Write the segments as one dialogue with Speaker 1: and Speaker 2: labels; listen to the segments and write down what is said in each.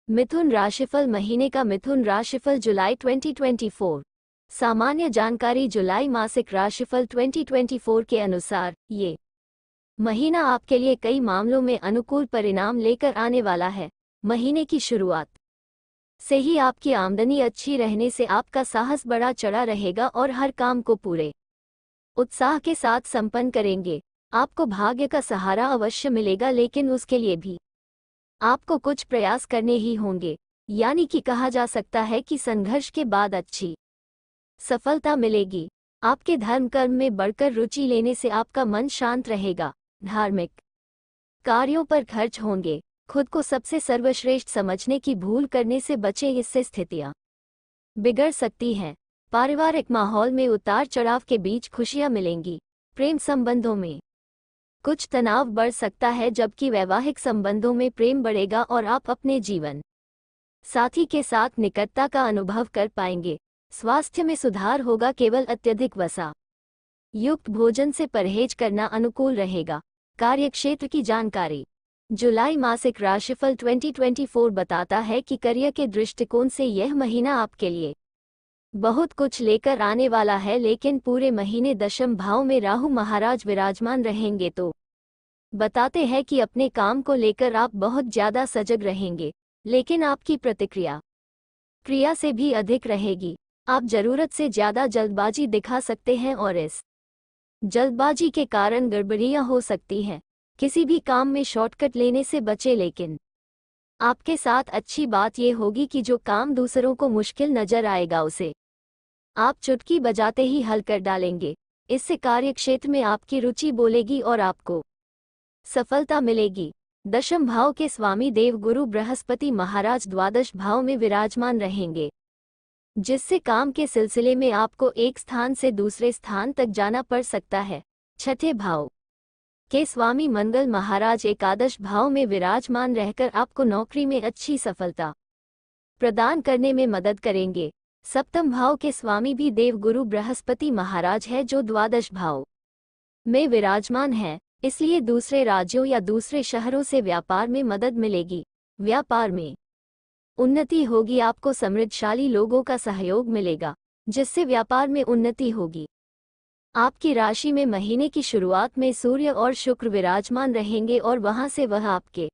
Speaker 1: मिथुन राशिफल महीने का मिथुन राशिफल जुलाई 2024। सामान्य जानकारी जुलाई मासिक राशिफल 2024 के अनुसार ये महीना आपके लिए कई मामलों में अनुकूल परिणाम लेकर आने वाला है। महीने की शुरुआत से ही आपकी आमदनी अच्छी रहने से आपका साहस बढ़ा चढ़ा रहेगा और हर काम को पूरे उत्साह के साथ संपन्न करेंगे। आपको भाग्य का सहारा अवश्य मिलेगा, लेकिन उसके लिए भी आपको कुछ प्रयास करने ही होंगे। यानी कि कहा जा सकता है कि संघर्ष के बाद अच्छी सफलता मिलेगी। आपके धर्म कर्म में बढ़कर रुचि लेने से आपका मन शांत रहेगा। धार्मिक कार्यों पर खर्च होंगे। खुद को सबसे सर्वश्रेष्ठ समझने की भूल करने से बचें, इससे स्थितियां बिगड़ सकती हैं। पारिवारिक माहौल में उतार चढ़ाव के बीच खुशियां मिलेंगी। प्रेम संबंधों में कुछ तनाव बढ़ सकता है, जबकि वैवाहिक संबंधों में प्रेम बढ़ेगा और आप अपने जीवन साथी के साथ निकटता का अनुभव कर पाएंगे। स्वास्थ्य में सुधार होगा, केवल अत्यधिक वसा युक्त भोजन से परहेज करना अनुकूल रहेगा। कार्यक्षेत्र की जानकारी जुलाई मासिक राशिफल 2024 बताता है कि करियर के दृष्टिकोण से यह महीना आपके लिए बहुत कुछ लेकर आने वाला है, लेकिन पूरे महीने दशम भाव में राहु महाराज विराजमान रहेंगे तो बताते हैं कि अपने काम को लेकर आप बहुत ज्यादा सजग रहेंगे, लेकिन आपकी प्रतिक्रिया क्रिया से भी अधिक रहेगी। आप जरूरत से ज्यादा जल्दबाजी दिखा सकते हैं और इस जल्दबाजी के कारण गड़बड़ियां हो सकती हैं। किसी भी काम में शॉर्टकट लेने से बचें, लेकिन आपके साथ अच्छी बात यह होगी कि जो काम दूसरों को मुश्किल नजर आएगा उसे आप चुटकी बजाते ही हल कर डालेंगे। इससे कार्यक्षेत्र में आपकी रुचि बोलेगी और आपको सफलता मिलेगी। दशम भाव के स्वामी देव गुरु बृहस्पति महाराज द्वादश भाव में विराजमान रहेंगे, जिससे काम के सिलसिले में आपको एक स्थान से दूसरे स्थान तक जाना पड़ सकता है। छठे भाव के स्वामी मंगल महाराज एकादश भाव में विराजमान रहकर आपको नौकरी में अच्छी सफलता प्रदान करने में मदद करेंगे। सप्तम भाव के स्वामी भी देव गुरु बृहस्पति महाराज है, जो द्वादश भाव में विराजमान है, इसलिए दूसरे राज्यों या दूसरे शहरों से व्यापार में मदद मिलेगी। व्यापार में उन्नति होगी। आपको समृद्धशाली लोगों का सहयोग मिलेगा, जिससे व्यापार में उन्नति होगी। आपकी राशि में महीने की शुरुआत में सूर्य और शुक्र विराजमान रहेंगे और वहां से वह आपके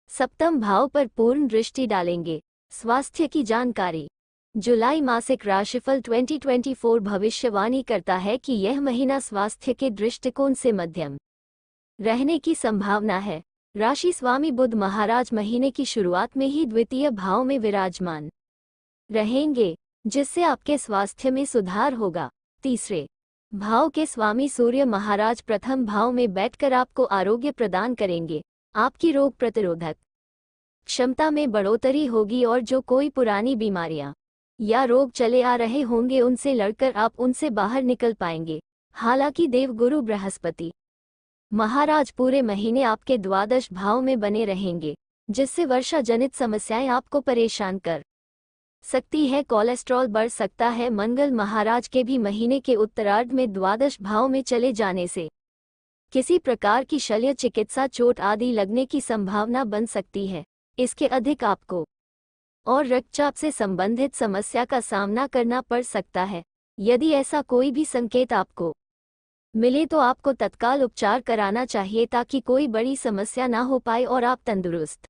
Speaker 1: सप्तम भाव पर पूर्ण दृष्टि डालेंगे। स्वास्थ्य की जानकारी जुलाई मासिक राशिफल 2024 भविष्यवाणी करता है कि यह महीना स्वास्थ्य के दृष्टिकोण से मध्यम रहने की संभावना है। राशि स्वामी बुध महाराज महीने की शुरुआत में ही द्वितीय भाव में विराजमान रहेंगे, जिससे आपके स्वास्थ्य में सुधार होगा। तीसरे भाव के स्वामी सूर्य महाराज प्रथम भाव में बैठकर आपको आरोग्य प्रदान करेंगे। आपकी रोग प्रतिरोधक क्षमता में बढ़ोतरी होगी और जो कोई पुरानी बीमारियां या रोग चले आ रहे होंगे उनसे लड़कर आप उनसे बाहर निकल पाएंगे। हालांकि देवगुरु बृहस्पति महाराज पूरे महीने आपके द्वादश भाव में बने रहेंगे, जिससे वर्षा जनित समस्याएं आपको परेशान कर सकती है। कोलेस्ट्रॉल बढ़ सकता है। मंगल महाराज के भी महीने के उत्तरार्ध में द्वादश भाव में चले जाने से किसी प्रकार की शल्य चिकित्सा चोट आदि लगने की संभावना बन सकती है। इसके अधिक आपको और रक्तचाप से संबंधित समस्या का सामना करना पड़ सकता है। यदि ऐसा कोई भी संकेत आपको मिले तो आपको तत्काल उपचार कराना चाहिए, ताकि कोई बड़ी समस्या ना हो पाए और आप तंदुरुस्त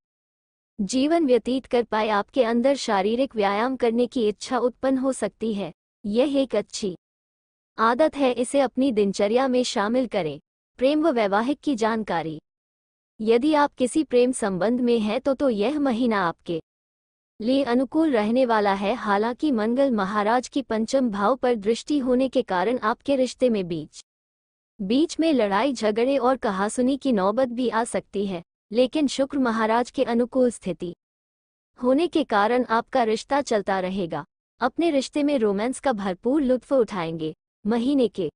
Speaker 1: जीवन व्यतीत कर पाए। आपके अंदर शारीरिक व्यायाम करने की इच्छा उत्पन्न हो सकती है। यह एक अच्छी आदत है, इसे अपनी दिनचर्या में शामिल करें। प्रेम व वैवाहिक की जानकारी यदि आप किसी प्रेम संबंध में हैं तो यह महीना आपके लिए अनुकूल रहने वाला है। हालांकि मंगल महाराज की पंचम भाव पर दृष्टि होने के कारण आपके रिश्ते में बीच में लड़ाई झगड़े और कहासुनी की नौबत भी आ सकती है, लेकिन शुक्र महाराज के अनुकूल स्थिति होने के कारण आपका रिश्ता चलता रहेगा। अपने रिश्ते में रोमांस का भरपूर लुत्फ उठाएंगे। महीने के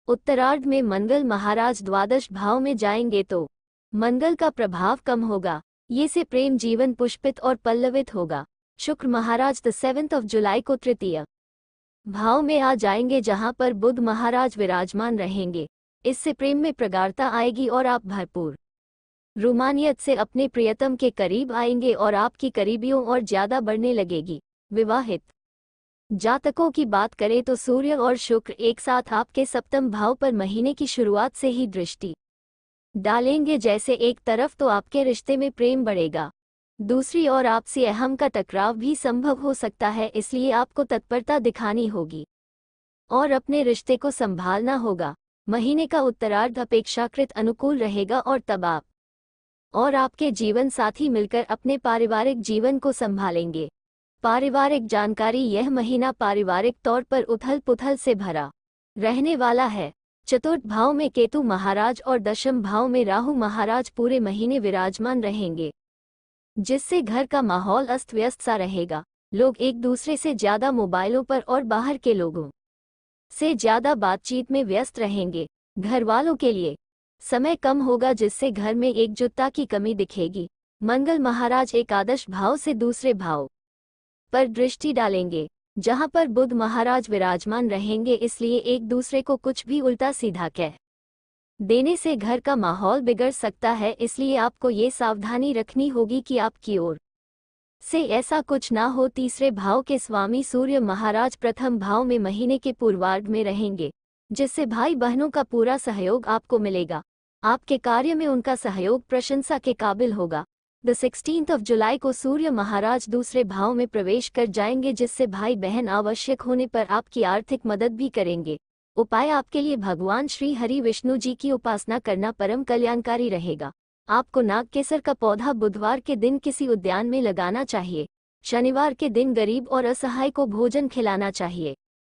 Speaker 1: उत्तरार्ध में मंगल महाराज द्वादश भाव में जाएंगे तो मंगल का प्रभाव कम होगा, ये से प्रेम जीवन पुष्पित और पल्लवित होगा। शुक्र महाराज 7 जुलाई को तृतीय भाव में आ जाएंगे, जहां पर बुध महाराज विराजमान रहेंगे। इससे प्रेम में प्रगाढ़ता आएगी और आप भरपूर रूमानियत से अपने प्रियतम के करीब आएंगे और आपकी करीबियों और ज्यादा बढ़ने लगेगी। विवाहित जातकों की बात करें तो सूर्य और शुक्र एक साथ आपके सप्तम भाव पर महीने की शुरुआत से ही दृष्टि डालेंगे। जैसे एक तरफ तो आपके रिश्ते में प्रेम बढ़ेगा, दूसरी ओर आपसी अहम का टकराव भी संभव हो सकता है, इसलिए आपको तत्परता दिखानी होगी और अपने रिश्ते को संभालना होगा। महीने का उत्तरार्ध अपेक्षाकृत अनुकूल रहेगा और तब आप और आपके जीवन साथी मिलकर अपने पारिवारिक जीवन को संभालेंगे। पारिवारिक जानकारी, यह महीना पारिवारिक तौर पर उथल पुथल से भरा रहने वाला है। चतुर्थ भाव में केतु महाराज और दशम भाव में राहु महाराज पूरे महीने विराजमान रहेंगे, जिससे घर का माहौल अस्त व्यस्त सा रहेगा। लोग एक दूसरे से ज्यादा मोबाइलों पर और बाहर के लोगों से ज्यादा बातचीत में व्यस्त रहेंगे। घर वालों के लिए समय कम होगा, जिससे घर में एकजुटता की कमी दिखेगी। मंगल महाराज एकादश भाव से दूसरे भाव पर दृष्टि डालेंगे, जहां पर बुध महाराज विराजमान रहेंगे, इसलिए एक दूसरे को कुछ भी उल्टा सीधा कह देने से घर का माहौल बिगड़ सकता है। इसलिए आपको ये सावधानी रखनी होगी कि आपकी ओर से ऐसा कुछ ना हो। तीसरे भाव के स्वामी सूर्य महाराज प्रथम भाव में महीने के पूर्वार्ध में रहेंगे, जिससे भाई बहनों का पूरा सहयोग आपको मिलेगा। आपके कार्य में उनका सहयोग प्रशंसा के काबिल होगा। 16 जुलाई को सूर्य महाराज दूसरे भाव में प्रवेश कर जाएंगे, जिससे भाई बहन आवश्यक होने पर आपकी आर्थिक मदद भी करेंगे। उपाय आपके लिए भगवान श्री हरि विष्णु जी की उपासना करना परम कल्याणकारी रहेगा। आपको नागकेसर का पौधा बुधवार के दिन किसी उद्यान में लगाना चाहिए। शनिवार के दिन गरीब और असहाय को भोजन खिलाना चाहिए।